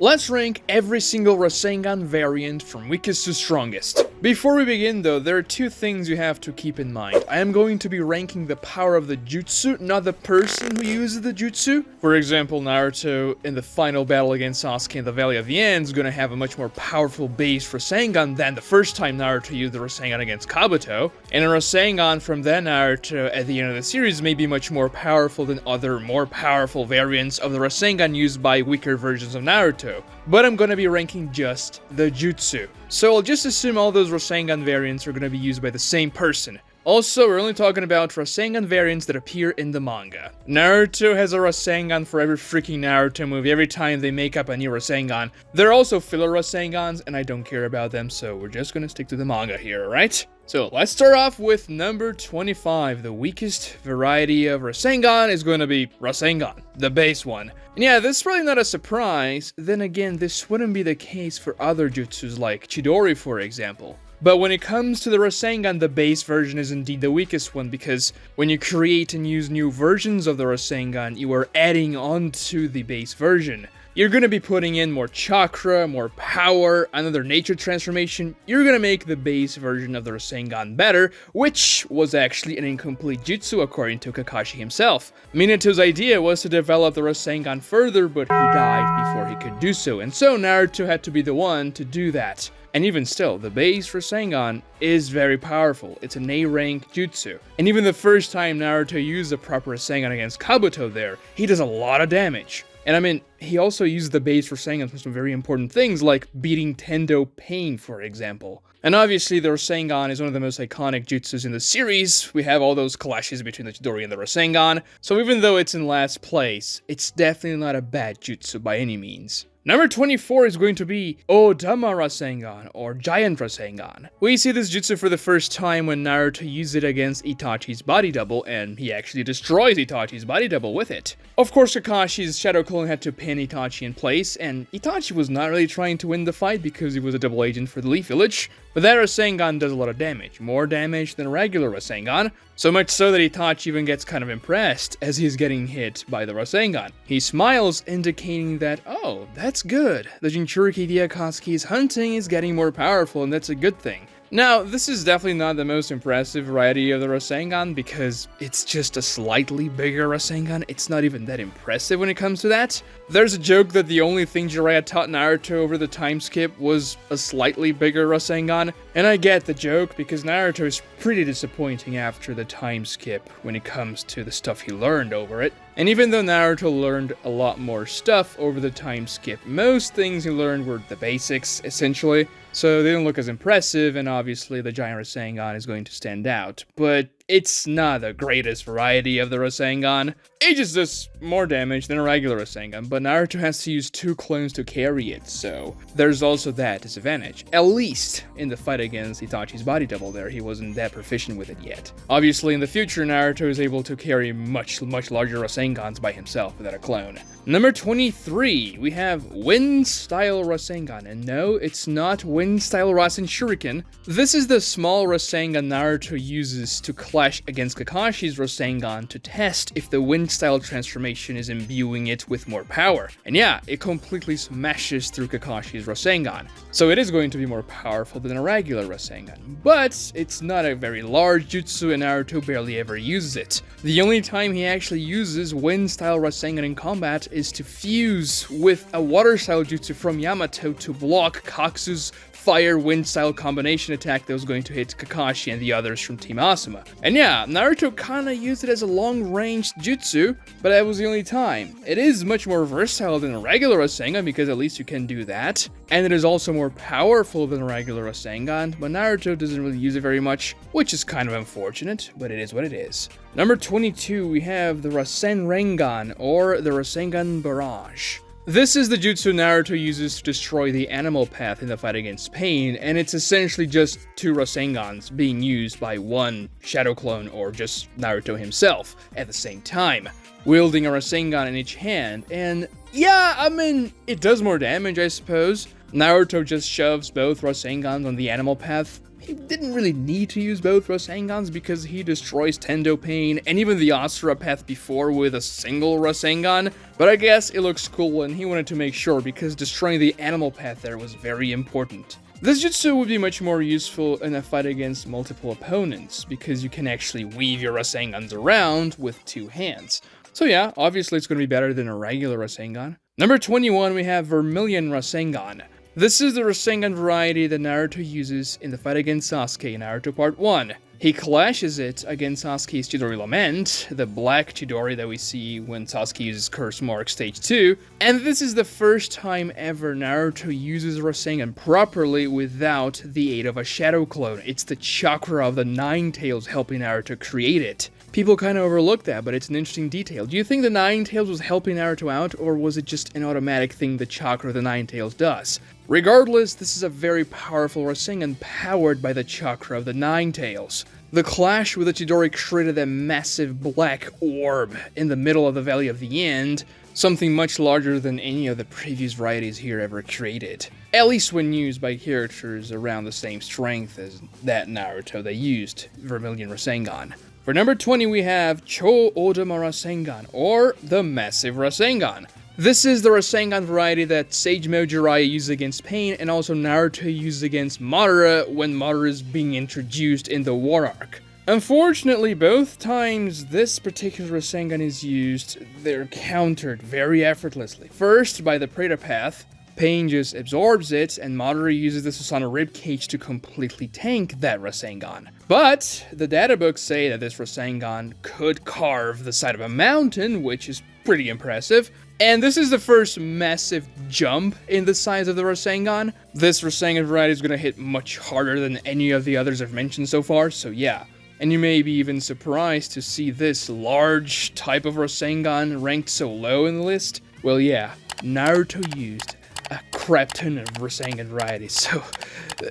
Let's rank every single Rasengan variant from weakest to strongest. Before we begin though, there are two things you have to keep in mind. I am going to be ranking the power of the jutsu, not the person who uses the jutsu. For example, Naruto in the final battle against Sasuke in the Valley of the End is going to have a much more powerful base Rasengan than the first time Naruto used the Rasengan against Kabuto. And a Rasengan from then Naruto at the end of the series may be much more powerful than other more powerful variants of the Rasengan used by weaker versions of Naruto. But I'm gonna be ranking just the jutsu. So I'll just assume all those Rasengan variants are gonna be used by the same person. Also, we're only talking about Rasengan variants that appear in the manga. Naruto has a Rasengan for every freaking Naruto movie, every time they make up a new Rasengan. There are also filler Rasengans, and I don't care about them, so we're just gonna stick to the manga here, alright? So let's start off with number 25. The weakest variety of Rasengan is going to be Rasengan, the base one. And yeah, this is probably not a surprise. Then again, this wouldn't be the case for other jutsus like Chidori, for example. But when it comes to the Rasengan, the base version is indeed the weakest one, because when you create and use new versions of the Rasengan, you are adding on to the base version. You're going to be putting in more chakra, more power, another nature transformation. You're going to make the base version of the Rasengan better, which was actually an incomplete jutsu according to Kakashi himself. Minato's idea was to develop the Rasengan further, but he died before he could do so, and so Naruto had to be the one to do that. And even still, the base Rasengan is very powerful. It's an A-rank jutsu. And even the first time Naruto used the proper Rasengan against Kabuto there, he does a lot of damage. And I mean, he also used the base Rasengan for some very important things, like beating Tendo Pain, for example. And obviously, the Rasengan is one of the most iconic jutsus in the series. We have all those clashes between the Chidori and the Rasengan. So even though it's in last place, it's definitely not a bad jutsu by any means. Number 24 is going to be Odama Rasengan, or Giant Rasengan. We see this jutsu for the first time when Naruto used it against Itachi's body double, and he actually destroys Itachi's body double with it. Of course, Kakashi's shadow clone had to pin Itachi in place, and Itachi was not really trying to win the fight because he was a double agent for the Leaf Village. But that Rasengan does a lot of damage, more damage than a regular Rasengan, so much so that Itachi even gets kind of impressed as he's getting hit by the Rasengan. He smiles, indicating that, oh, that's good. The Jinchuriki Akatsuki's hunting is getting more powerful, and that's a good thing. Now, this is definitely not the most impressive variety of the Rasengan because it's just a slightly bigger Rasengan. It's not even that impressive when it comes to that. There's a joke that the only thing Jiraiya taught Naruto over the time skip was a slightly bigger Rasengan, and I get the joke because Naruto is pretty disappointing after the time skip when it comes to the stuff he learned over it. And even though Naruto learned a lot more stuff over the time skip, most things he learned were the basics, essentially. So they didn't look as impressive, and obviously the Giant Rasengan is going to stand out. But it's not the greatest variety of the Rasengan. It just does more damage than a regular Rasengan, but Naruto has to use 2 clones to carry it, so there's also that disadvantage. At least in the fight against Itachi's body double there, he wasn't that proficient with it yet. Obviously in the future, Naruto is able to carry much larger Rasengans by himself without a clone. Number 23, we have Wind-style Rasengan, and no, it's not Wind-style Rasenshuriken. This is the small Rasengan Naruto uses to clash against Kakashi's Rasengan to test if the Wind-style transformation is imbuing it with more power. And yeah, it completely smashes through Kakashi's Rasengan. So it is going to be more powerful than a regular Rasengan, but it's not a very large jutsu and Naruto barely ever uses it. The only time he actually uses Wind-style Rasengan in combat is to fuse with a water-style jutsu from Yamato to block Kaksu's fire-wind-style combination attack that was going to hit Kakashi and the others from Team Asuma. And yeah, Naruto kinda used it as a long-range jutsu, but that was the only time. It is much more versatile than a regular Rasengan because at least you can do that, and it is also more powerful than a regular Rasengan, but Naruto doesn't really use it very much, which is kind of unfortunate, but it is what it is. Number 22, we have the Rasengan, or the Rasengan Barrage. This is the jutsu Naruto uses to destroy the animal path in the fight against Pain, and it's essentially just 2 Rasengans being used by one shadow clone or just Naruto himself at the same time, wielding a Rasengan in each hand. And yeah, I mean, it does more damage, I suppose, Naruto just shoves both Rasengans on the animal path. He didn't really need to use both Rasengans because he destroys Tendo Pain and even the Asura path before with a single Rasengan, but I guess it looks cool and he wanted to make sure because destroying the animal path there was very important. This jutsu would be much more useful in a fight against multiple opponents because you can actually weave your Rasengans around with 2 hands. So yeah, obviously it's going to be better than a regular Rasengan. Number 21, we have Vermilion Rasengan. This is the Rasengan variety that Naruto uses in the fight against Sasuke in Naruto Part 1. He clashes it against Sasuke's Chidori Lament, the black Chidori that we see when Sasuke uses Curse Mark Stage 2, and this is the first time ever Naruto uses Rasengan properly without the aid of a shadow clone. It's the chakra of the Nine Tails helping Naruto create it. People kind of overlook that, but it's an interesting detail. Do you think the Nine Tails was helping Naruto out, or was it just an automatic thing the chakra of the Nine Tails does? Regardless, this is a very powerful Rasengan powered by the chakra of the Nine Tails. The clash with the Chidori created a massive black orb in the middle of the Valley of the End, something much larger than any of the previous varieties here ever created. At least when used by characters around the same strength as that Naruto they used, Vermilion Rasengan. For number 20, we have Cho Odama Rasengan, or the Massive Rasengan. This is the Rasengan variety that Sage Mode Jiraiya uses against Pain, and also Naruto uses against Madara when Madara is being introduced in the War Arc. Unfortunately, both times this particular Rasengan is used, they're countered very effortlessly. First, by the Preta Path. Pain just absorbs it, and Madara uses the Susanoo Ribcage to completely tank that Rasengan. But the databooks say that this Rasengan could carve the side of a mountain, which is pretty impressive. And this is the first massive jump in the size of the Rasengan. This Rasengan variety is going to hit much harder than any of the others I've mentioned so far, so yeah. And you may be even surprised to see this large type of Rasengan ranked so low in the list. Well, yeah, Naruto used a crap ton of Rasengan varieties, so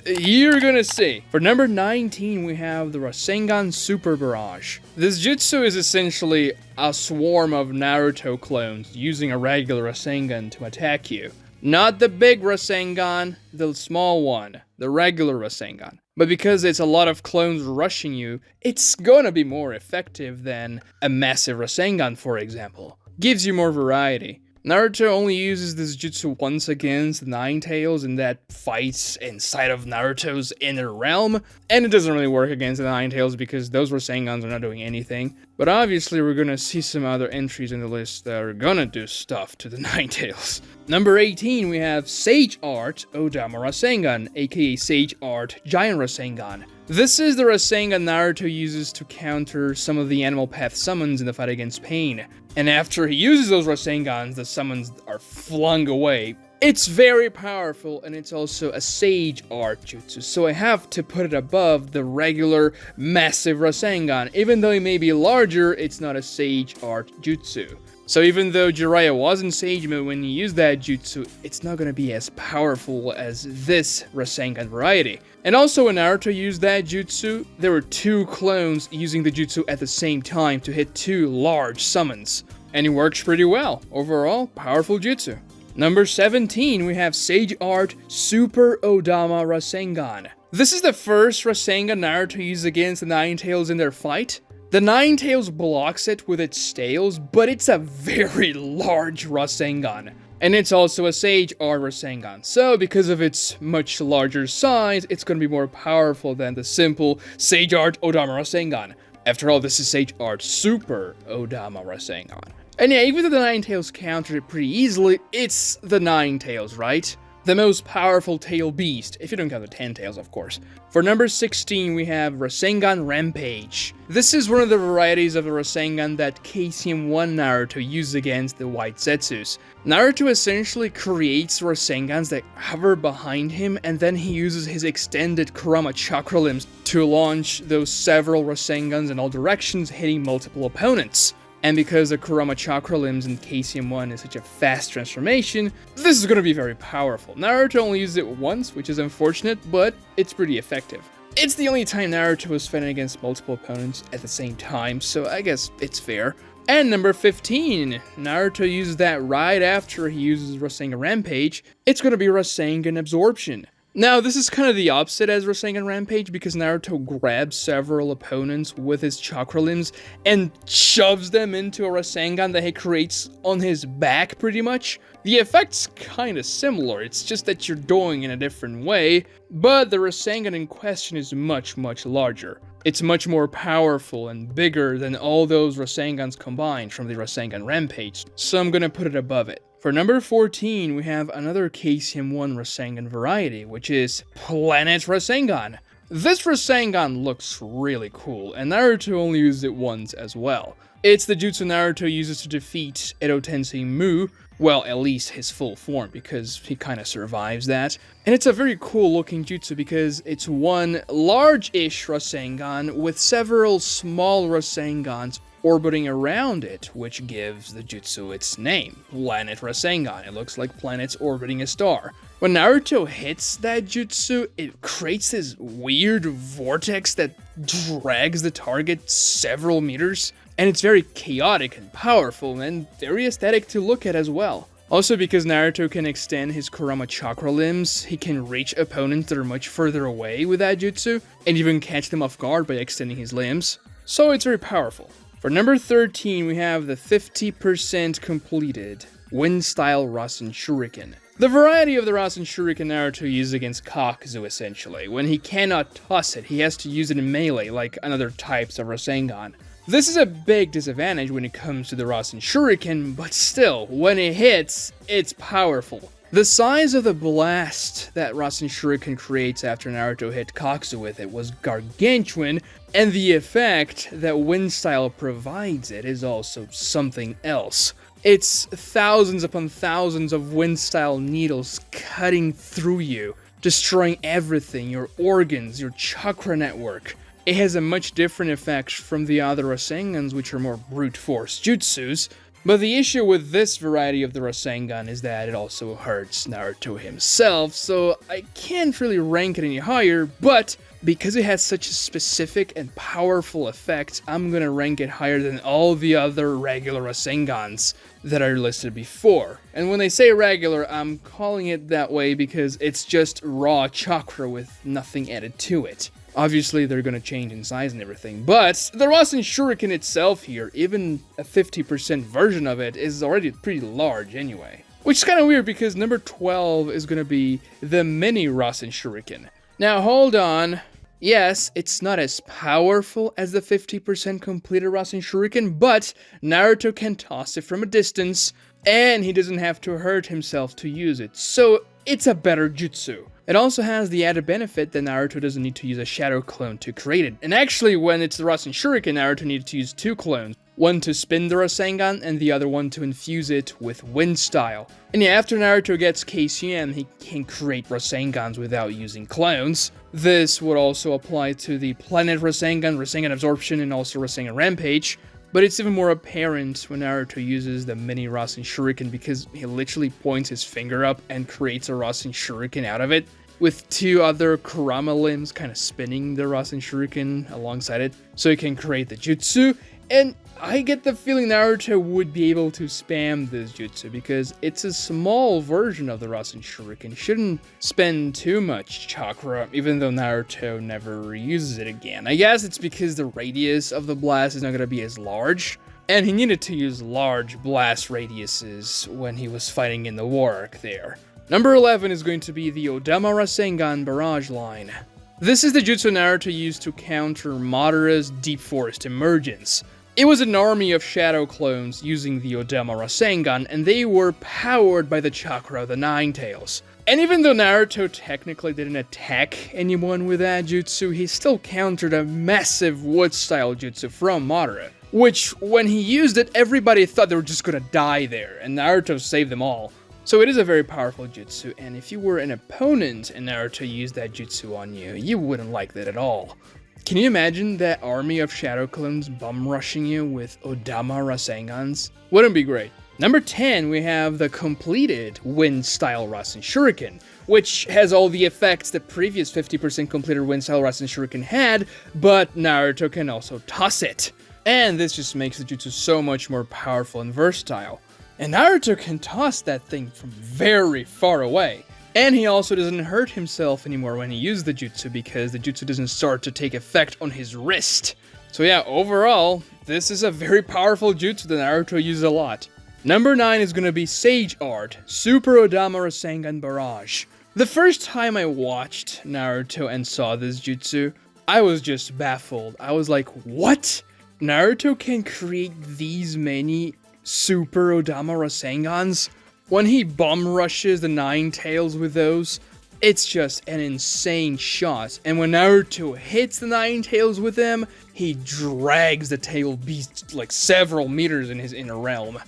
you're gonna see. For number 19, we have the Rasengan Super Barrage. This jutsu is essentially a swarm of Naruto clones using a regular Rasengan to attack you. Not the big Rasengan, the small one, the regular Rasengan. But because it's a lot of clones rushing you, it's gonna be more effective than a massive Rasengan, for example. Gives you more variety. Naruto only uses this jutsu once against the Nine Tails in that fight inside of Naruto's inner realm, and it doesn't really work against the Nine Tails because those Rasengans are not doing anything. But obviously we're gonna see some other entries in the list that are gonna do stuff to the Nine Tails. Number 18, we have Sage Art Odama Rasengan, aka Sage Art Giant Rasengan. This is the Rasengan Naruto uses to counter some of the Animal Path summons in the fight against Pain. And after he uses those Rasengans, the summons are flung away. It's very powerful, and it's also a Sage Art jutsu, so I have to put it above the regular massive Rasengan. Even though it may be larger, it's not a Sage Art jutsu. So even though Jiraiya was in Sage Mode when he used that jutsu, it's not gonna be as powerful as this Rasengan variety. And also when Naruto used that jutsu, there were 2 clones using the jutsu at the same time to hit 2 large summons. And it works pretty well. Overall, powerful jutsu. Number 17, we have Sage Art Super Odama Rasengan. This is the first Rasengan Naruto used against the Nine Tails in their fight. The Nine Tails blocks it with its tails, but it's a very large Rasengan. And it's also a Sage Art Rasengan, so because of its much larger size, it's going to be more powerful than the simple Sage Art Odama Rasengan. After all, this is Sage Art Super Odama Rasengan. And yeah, even though the Nine Tails countered it pretty easily, it's the Nine Tails, right? The most powerful tail beast, if you don't count the 10 tails, of course. For number 16, we have Rasengan Rampage. This is one of the varieties of the Rasengan that KCM1 Naruto used against the White Zetsus. Naruto essentially creates Rasengans that hover behind him, and then he uses his extended Kurama chakra limbs to launch those several Rasengans in all directions, hitting multiple opponents. And because the Kurama Chakra limbs in KCM1 is such a fast transformation, this is going to be very powerful. Naruto only used it once, which is unfortunate, but it's pretty effective. It's the only time Naruto was fighting against multiple opponents at the same time, so I guess it's fair. And number 15, Naruto uses that right after he uses Rasengan Rampage. It's going to be Rasengan Absorption. Now, this is kind of the opposite as Rasengan Rampage because Naruto grabs several opponents with his chakra limbs and shoves them into a Rasengan that he creates on his back, pretty much. The effect's kind of similar, it's just that you're doing it in a different way, but the Rasengan in question is much, much larger. It's much more powerful and bigger than all those Rasengans combined from the Rasengan Rampage, so I'm gonna put it above it. For number 14, we have another KCM1 Rasengan variety, which is Planet Rasengan. This Rasengan looks really cool, and Naruto only used it once as well. It's the jutsu Naruto uses to defeat Edo Tensei Mu, well, at least his full form, because he kinda survives that. And it's a very cool looking jutsu because it's one large-ish Rasengan with several small Rasengans orbiting around it, which gives the jutsu its name, Planet Rasengan. It looks like planets orbiting a star. When Naruto hits that jutsu, it creates this weird vortex that drags the target several meters, and it's very chaotic and powerful, and very aesthetic to look at as well. Also, because Naruto can extend his Kurama chakra limbs, he can reach opponents that are much further away with that jutsu, and even catch them off guard by extending his limbs. So it's very powerful. For number 13, we have the 50% completed Wind-style Rasenshuriken. The variety of the Rasenshuriken Naruto uses against Kakuzu, essentially. When he cannot toss it, he has to use it in melee, like other types of Rasengan. This is a big disadvantage when it comes to the Rasenshuriken, but still, when it hits, it's powerful. The size of the blast that Rasenshuriken creates after Naruto hit Kakuzu with it was gargantuan, and the effect that Wind-style provides it is also something else. It's thousands upon thousands of Wind-style needles cutting through you, destroying everything, your organs, your chakra network. It has a much different effect from the other Rasengans, which are more brute force jutsus. But the issue with this variety of the Rasengan is that it also hurts Naruto himself, so I can't really rank it any higher, but because it has such a specific and powerful effect, I'm gonna rank it higher than all the other regular Rasengans that are listed before. And when they say regular, I'm calling it that way because it's just raw chakra with nothing added to it. Obviously, they're gonna change in size and everything, but the Rasenshuriken itself here, even a 50% version of it, is already pretty large anyway. Which is kind of weird because number 12 is gonna be the mini Rasenshuriken. Now, hold on. Yes, it's not as powerful as the 50% completed Rasenshuriken, but Naruto can toss it from a distance, and he doesn't have to hurt himself to use it, so it's a better jutsu. It also has the added benefit that Naruto doesn't need to use a shadow clone to create it. And actually, when it's the Rasenshuriken, Naruto needs to use two clones. One to spin the Rasengan, and the other one to infuse it with Wind-style. And yeah, after Naruto gets KCM, he can create Rasengans without using clones. This would also apply to the Planet Rasengan, Rasengan Absorption, and also Rasengan Rampage. But it's even more apparent when Naruto uses the mini Rasenshuriken because he literally points his finger up and creates a Rasenshuriken out of it, with two other Kurama limbs kind of spinning the Rasenshuriken alongside it, so he can create the jutsu. And I get the feeling Naruto would be able to spam this jutsu because it's a small version of the Rasenshuriken. Shouldn't spend too much chakra, even though Naruto never uses it again. I guess it's because the radius of the blast is not going to be as large, and he needed to use large blast radiuses when he was fighting in the war arc there. Number 11 is going to be the Odama Rasengan Barrage line. This is the jutsu Naruto used to counter Madara's Deep Forest Emergence. It was an army of shadow clones using the Odama Rasengan, and they were powered by the chakra of the Nine Tails. And even though Naruto technically didn't attack anyone with that jutsu, he still countered a massive wood-style jutsu from Madara, which, when he used it, everybody thought they were just gonna die there, and Naruto saved them all. So it is a very powerful jutsu, and if you were an opponent and Naruto used that jutsu on you, you wouldn't like that at all. Can you imagine that army of shadow clones bum rushing you with Odama Rasengans? Wouldn't be great. Number 10, we have the completed Wind-style Rasenshuriken, which has all the effects the previous 50% completed Wind-style Rasenshuriken had, but Naruto can also toss it. And this just makes the jutsu so much more powerful and versatile. And Naruto can toss that thing from very far away. And he also doesn't hurt himself anymore when he uses the jutsu because the jutsu doesn't start to take effect on his wrist. So yeah, overall, this is a very powerful jutsu that Naruto uses a lot. Number 9 is gonna be Sage Art, Super Odama Rasengan Barrage. The first time I watched Naruto and saw this jutsu, I was just baffled. I was like, what? Naruto can create these many Super Odama Rasengans? When he bomb rushes the Nine Tails with those, it's just an insane shot. And when Naruto hits the Nine Tails with them, he drags the tail beast like several meters in his inner realm.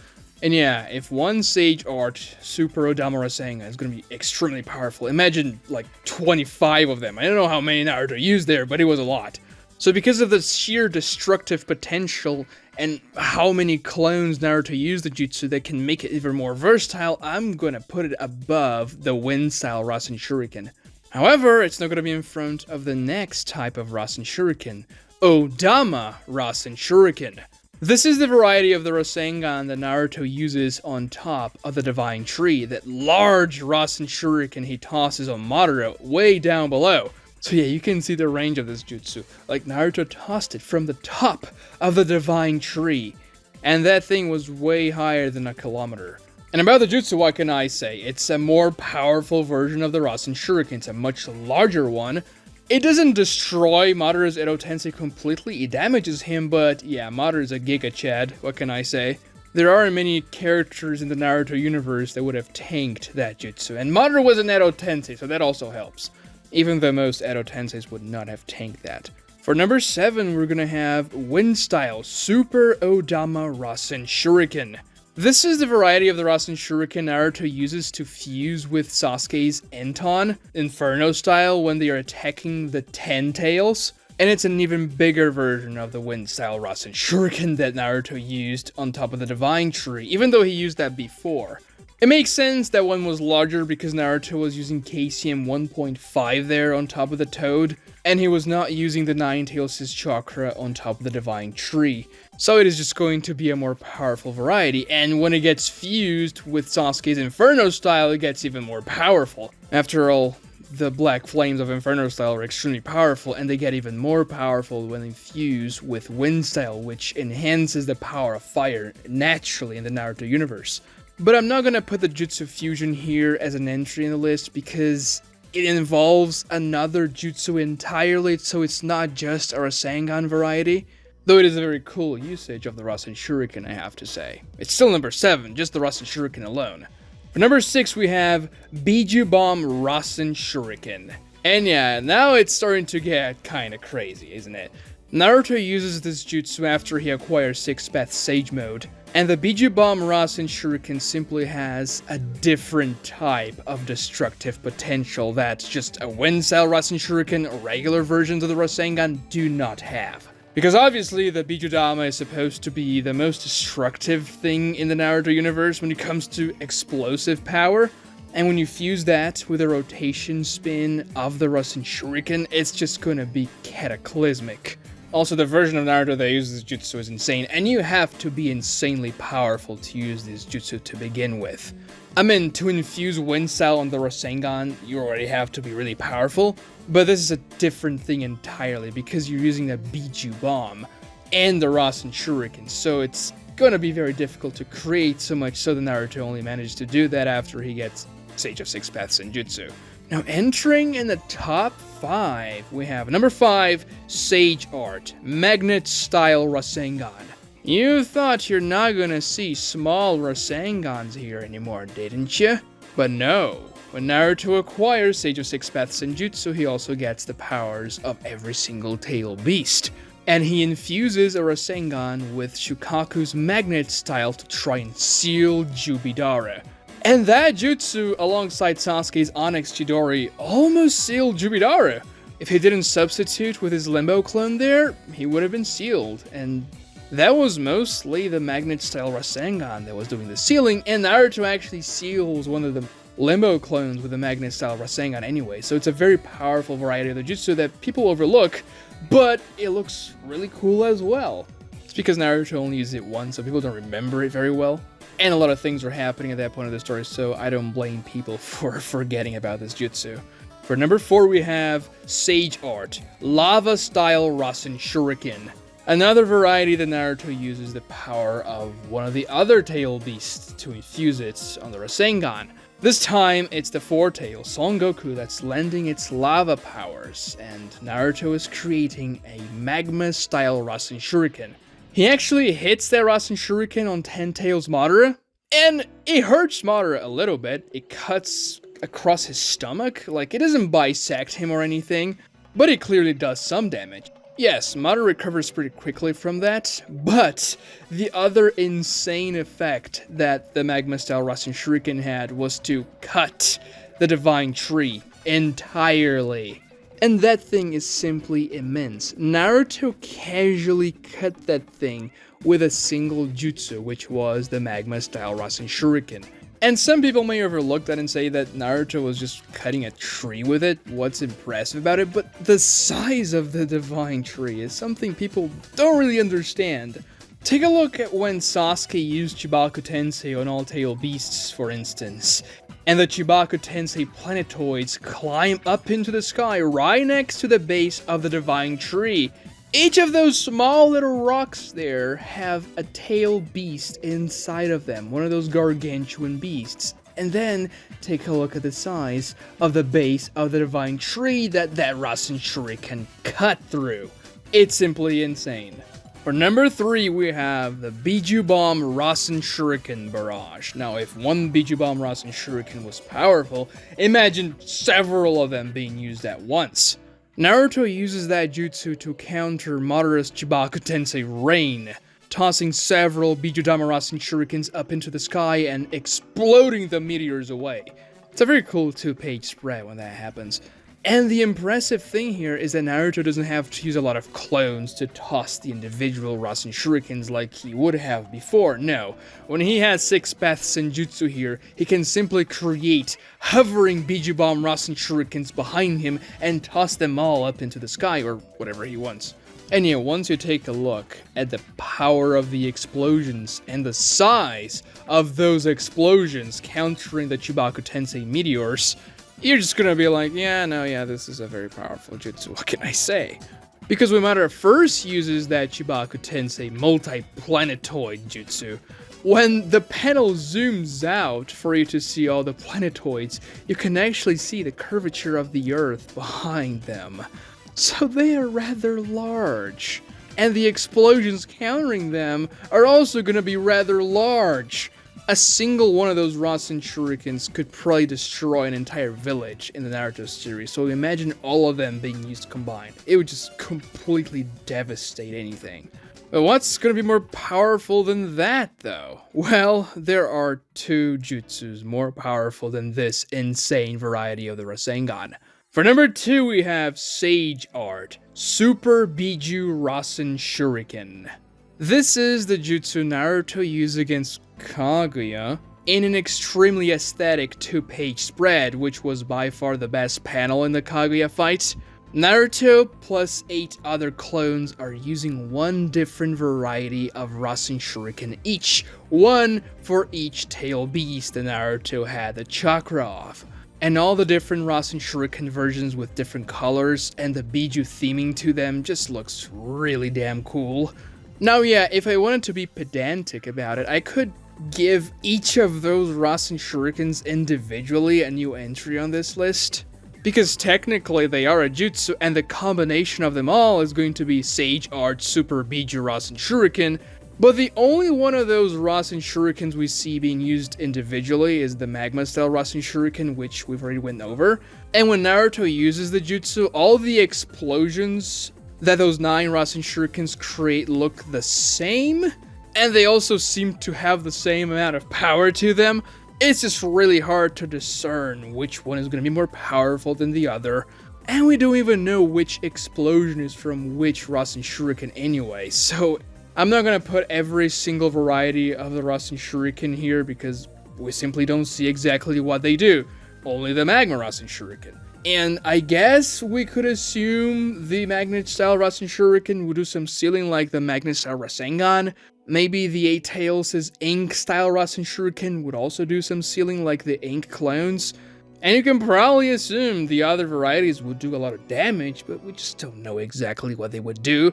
And yeah, if one Sage Art Super Odama Rasengan is going to be extremely powerful, imagine like 25 of them. I don't know how many Naruto used there, but it was a lot. So because of the sheer destructive potential and how many clones Naruto used the jutsu that can make it even more versatile, I'm going to put it above the Wind-style Rasenshuriken. However, it's not going to be in front of the next type of Rasenshuriken, Odama Rasenshuriken. This is the variety of the Rasengan that Naruto uses on top of the Divine Tree, that large Rasenshuriken he tosses on Madara way down below. So yeah, you can see the range of this jutsu. Like, Naruto tossed it from the top of the Divine Tree, and that thing was way higher than a kilometer. And about the jutsu, what can I say? It's a more powerful version of the Rasenshuriken. It's a much larger one. It doesn't destroy Madara's Edo Tensei completely, it damages him, but yeah, Madara's a Giga Chad, what can I say? There aren't many characters in the Naruto universe that would have tanked that jutsu, and Madara was an Edo Tensei, so that also helps. Even though most Edo Tenseis would not have tanked that. For number 7, we're gonna have Wind-style Super Odama Rasenshuriken. This is the variety of the Rasenshuriken Naruto uses to fuse with Sasuke's Enton, Inferno style, when they are attacking the Ten Tails. And it's an even bigger version of the Wind-style Rasenshuriken that Naruto used on top of the Divine Tree, even though he used that before. It makes sense that one was larger because Naruto was using KCM 1.5 there on top of the Toad, and he was not using the Nine Tails' chakra on top of the Divine Tree. So it is just going to be a more powerful variety, and when it gets fused with Sasuke's Inferno style, it gets even more powerful. After all, the Black Flames of Inferno style are extremely powerful, and they get even more powerful when they fuse with Wind style, which enhances the power of fire naturally in the Naruto universe. But I'm not going to put the Jutsu Fusion here as an entry in the list because it involves another jutsu entirely, so it's not just a Rasengan variety. Though it is a very cool usage of the Rasenshuriken, I have to say. It's still number 7, just the Rasenshuriken alone. For number 6, we have Biju Bomb Rasenshuriken. And yeah, now it's starting to get kinda crazy, isn't it? Naruto uses this jutsu after he acquires 6th Path Sage Mode, and the Biju Bomb Rasenshuriken simply has a different type of destructive potential that just a Wind-style Rasenshuriken or regular versions of the Rasengan do not have. Because obviously the Bijudama is supposed to be the most destructive thing in the Naruto universe when it comes to explosive power, and when you fuse that with a rotation spin of the Rasenshuriken, it's just gonna be cataclysmic. Also, the version of Naruto that uses jutsu is insane, and you have to be insanely powerful to use this jutsu to begin with. I mean, to infuse Wind style on the Rasengan, you already have to be really powerful, but this is a different thing entirely because you're using the Biju Bomb and the Rasenshuriken, so it's gonna be very difficult to create, so much so that Naruto only managed to do that after he gets Sage of Six Paths Senjutsu. Now, entering in the top 5, we have number 5, Sage Art, Magnet-style Rasengan. You thought you're not gonna see small Rasengans here anymore, didn't you? But no. When Naruto acquires Sage of Six Paths Senjutsu, he also gets the powers of every single tail beast. And he infuses a Rasengan with Shukaku's Magnet style to try and seal Jubidara. And that jutsu, alongside Sasuke's Onyx Chidori, almost sealed Jubidara. If he didn't substitute with his Limbo clone there, he would have been sealed. And that was mostly the Magnet-style Rasengan that was doing the sealing, and Naruto actually seals one of the Limbo clones with the Magnet-style Rasengan anyway, so it's a very powerful variety of the jutsu that people overlook, but it looks really cool as well. It's because Naruto only used it once, so people don't remember it very well. And a lot of things were happening at that point of the story, so I don't blame people for forgetting about this jutsu. For number 4, we have Sage Art, Lava-style Rasenshuriken. Another variety that Naruto uses the power of one of the other tail beasts to infuse it on the Rasengan. This time, it's the 4-tail Son Goku that's lending its lava powers, and Naruto is creating a magma-style Rasenshuriken. He actually hits that Rasenshuriken on 10-tails Madara, and it hurts Madara a little bit. It cuts across his stomach, like it doesn't bisect him or anything, but it clearly does some damage. Yes, Madara recovers pretty quickly from that, but the other insane effect that the Magma-style Rasenshuriken had was to cut the Divine Tree entirely. And that thing is simply immense. Naruto casually cut that thing with a single jutsu, which was the Magma-style Rasenshuriken. And some people may overlook that and say that Naruto was just cutting a tree with it. What's impressive about it? But the size of the Divine Tree is something people don't really understand. Take a look at when Sasuke used Chibaku Tensei on all tail beasts, for instance. And the Chibaku Tensei planetoids climb up into the sky right next to the base of the Divine Tree. Each of those small little rocks there have a tail beast inside of them, one of those gargantuan beasts. And then take a look at the size of the base of the Divine Tree that Rasenshuriken cut through. It's simply insane. For number 3, we have the Biju Bomb Rasenshuriken Barrage. Now, if one Biju Bomb Rasenshuriken was powerful, imagine several of them being used at once. Naruto uses that jutsu to counter Madara's Chibaku Tensei Rain, tossing several Bijudama Rasenshurikens up into the sky and exploding the meteors away. It's a very cool 2-page spread when that happens. And the impressive thing here is that Naruto doesn't have to use a lot of clones to toss the individual Rasenshurikens like he would have before. No, when he has 6 paths Senjutsu here, he can simply create hovering Biju Bomb Rasenshurikens behind him and toss them all up into the sky or whatever he wants. And yeah, once you take a look at the power of the explosions and the size of those explosions countering the Chibaku Tensei meteors, you're just gonna be like, yeah, this is a very powerful jutsu, what can I say? Because when Madara first uses that Chibaku Tensei multi-planetoid jutsu, when the panel zooms out for you to see all the planetoids, you can actually see the curvature of the earth behind them. So they are rather large. And the explosions countering them are also gonna be rather large. A single one of those Rasenshurikens could probably destroy an entire village in the Naruto series, so imagine all of them being used combined. It would just completely devastate anything. But what's gonna be more powerful than that, though? Well, there are 2 jutsus more powerful than this insane variety of the Rasengan. For number 2, we have Sage Art, Super Biju Rasenshuriken. This is the jutsu Naruto used against Kaguya in an extremely aesthetic 2-page spread, which was by far the best panel in the Kaguya fight. Naruto plus 8 other clones are using one different variety of Rasenshuriken each, one for each tail beast that Naruto had the chakra of. And all the different Rasenshuriken versions with different colors and the Biju theming to them just looks really damn cool. Now yeah, if I wanted to be pedantic about it, I could give each of those Rasenshurikens individually a new entry on this list. Because technically they are a jutsu, and the combination of them all is going to be Sage Art Super Biju Rasenshuriken, but the only one of those Rasenshurikens we see being used individually is the Magma-style Rasenshuriken, which we've already went over. And when Naruto uses the jutsu, all the explosions that those 9 Rasenshurikens create look the same, and they also seem to have the same amount of power to them. It's just really hard to discern which one is going to be more powerful than the other, and we don't even know which explosion is from which Rasenshuriken anyway, so I'm not going to put every single variety of the Rasenshuriken here because we simply don't see exactly what they do. only the Magma Rasenshuriken. And I guess we could assume the Magnet-style Rasenshuriken would do some sealing like the Magnet-style Rasengan. Maybe the 8 Tails' Ink-style Rasenshuriken would also do some sealing like the Ink clones. And you can probably assume the other varieties would do a lot of damage, but we just don't know exactly what they would do.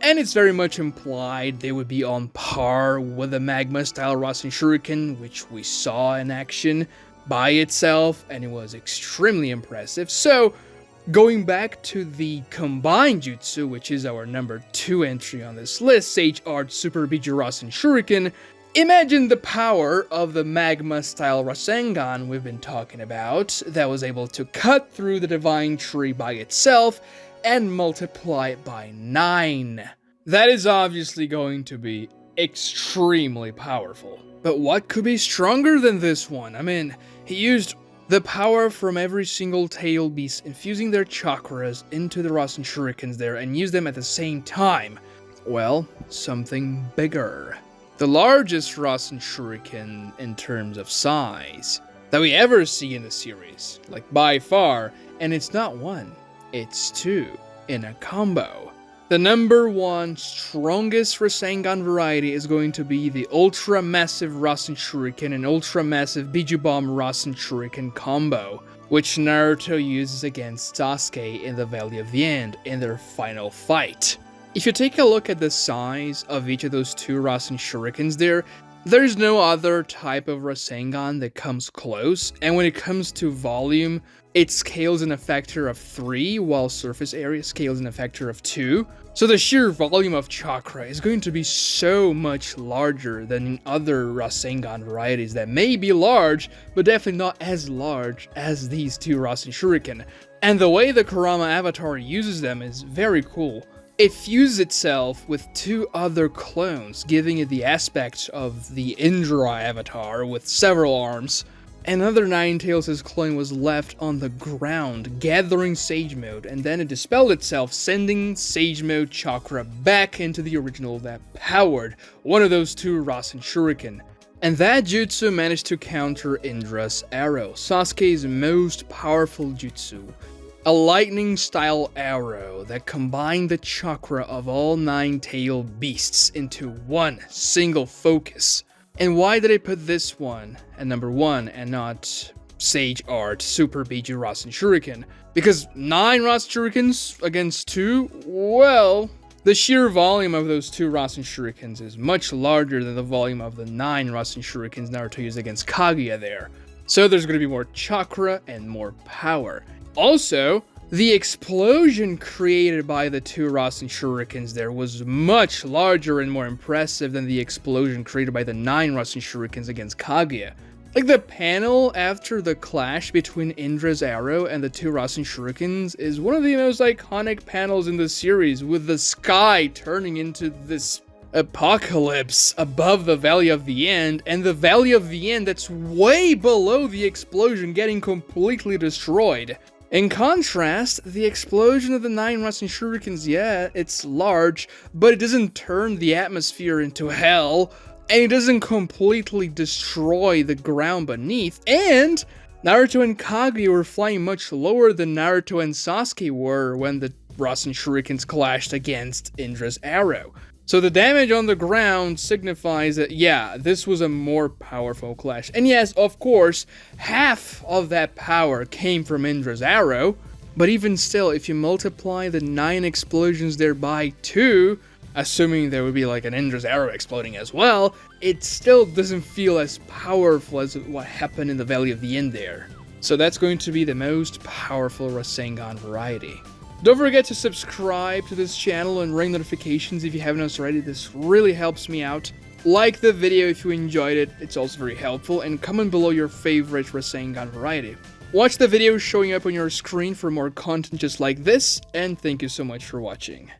And it's very much implied they would be on par with the Magma-style Rasenshuriken, which we saw in action by itself, and it was extremely impressive. So, going back to the combined jutsu, which is our number 2 entry on this list, Sage Art Super Biju Rasenshuriken, imagine the power of the Magma-style Rasengan we've been talking about, that was able to cut through the Divine Tree by itself, and multiply it by 9. That is obviously going to be extremely powerful. But what could be stronger than this one? I mean, he used the power from every single tail beast, infusing their chakras into the Rasenshurikens there, and used them at the same time. Well, something bigger. The largest Rasenshuriken in terms of size that we ever see in the series, like by far, and it's not one. It's 2 in a combo. The number 1 strongest Rasengan variety is going to be the Ultra Massive Rasenshuriken and Ultra Massive Biju Bomb Rasenshuriken combo, which Naruto uses against Sasuke in the Valley of the End in their final fight. If you take a look at the size of each of those 2 Rasenshurikens there's no other type of Rasengan that comes close, and when it comes to volume, it scales in a factor of 3, while surface area scales in a factor of 2. So the sheer volume of chakra is going to be so much larger than in other Rasengan varieties that may be large, but definitely not as large as these 2 Rasenshuriken. And the way the Kurama avatar uses them is very cool. It fuses itself with 2 other clones, giving it the aspect of the Indra avatar with several arms. Another Ninetales' clone was left on the ground, gathering Sage Mode, and then it dispelled itself, sending Sage Mode chakra back into the original that powered one of those 2 Rasenshuriken. And that jutsu managed to counter Indra's arrow, Sasuke's most powerful jutsu. A lightning-style arrow that combined the chakra of all 9-tailed beasts into one single focus. And why did I put this one at number 1 and not Sage Art Super Biju Rasenshuriken? Because 9 Rasenshurikens against 2? Well, the sheer volume of those 2 Rasenshurikens is much larger than the volume of the 9 Rasenshurikens Naruto used against Kaguya there. So there's going to be more chakra and more power. Also, the explosion created by the 2 Rasenshurikens there was much larger and more impressive than the explosion created by the 9 Rasenshurikens against Kaguya. Like, the panel after the clash between Indra's arrow and the 2 Rasenshurikens is one of the most iconic panels in the series, with the sky turning into this apocalypse above the Valley of the End, and the Valley of the End that's way below the explosion getting completely destroyed. In contrast, the explosion of the 9 Rasenshurikens, yeah, it's large, but it doesn't turn the atmosphere into hell, and it doesn't completely destroy the ground beneath, and Naruto and Kaguya were flying much lower than Naruto and Sasuke were when the Rasenshurikens clashed against Indra's arrow. So the damage on the ground signifies that, yeah, this was a more powerful clash. And yes, of course, half of that power came from Indra's arrow, but even still, if you multiply the 9 explosions there by 2, assuming there would be like an Indra's arrow exploding as well, it still doesn't feel as powerful as what happened in the Valley of the End there. So that's going to be the most powerful Rasengan variety. Don't forget to subscribe to this channel and ring notifications if you haven't already. This really helps me out. Like the video if you enjoyed it, it's also very helpful, and comment below your favorite Rasengan variety. Watch the video showing up on your screen for more content just like this, and thank you so much for watching.